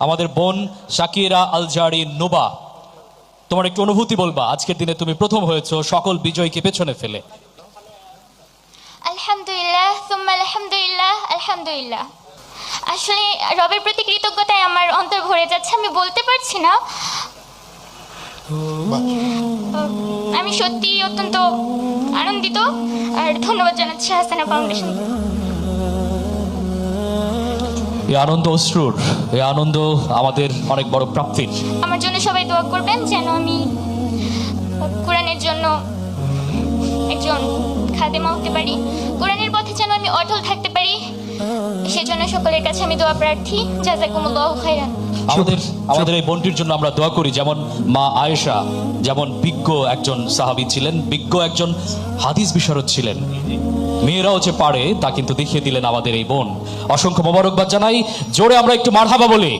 আমাদের বোন শাকিরা আলজারি নুবা, তোমার একটু অনুভূতি বলবা, আজকের দিনে তুমি প্রথম হয়েছো সকল বিজয়কে পেছনে ফেলে। আলহামদুলিল্লাহ সুম্মা আলহামদুলিল্লাহ আলহামদুলিল্লাহ। আসলে রবের প্রতি কৃতজ্ঞতায় আমার অন্তর ভরে যাচ্ছে, আমি বলতে পারছি না। আমি সত্যি অত্যন্ত আনন্দিত আর ধন্যবাদ জানাচ্ছি হাসানা ফাউন্ডেশন। এই আনন্দ অশ্রুর, এই আনন্দ আমাদের অনেক বড় প্রাপ্তির। আমার জন্য সবাই দোয়া করবেন যেন আমি কোরআনের জন্য একজন খাদেমা হতে পারি, কোরআনের পথে যেন আমি অটল থাকতে পারি, সেজন্য সকলের কাছে আমি দোয়া প্রার্থী। জাযাকুমুল্লাহু খাইরান। আমাদের এই বোনটির জন্য আমরা দোয়া করি, যেমন মা আয়েশা যেমন বিজ্ঞ একজন সাহাবী ছিলেন, বিজ্ঞ একজন হাদিস বিশারদ ছিলেন, মেয়েরাও যে পারে তা কিন্তু দেখিয়ে দিলেন আমাদের এই বোন। অসংখ্য মোবারকবাদ জানাই, জোরে আমরা একটু মারহাবা বলি।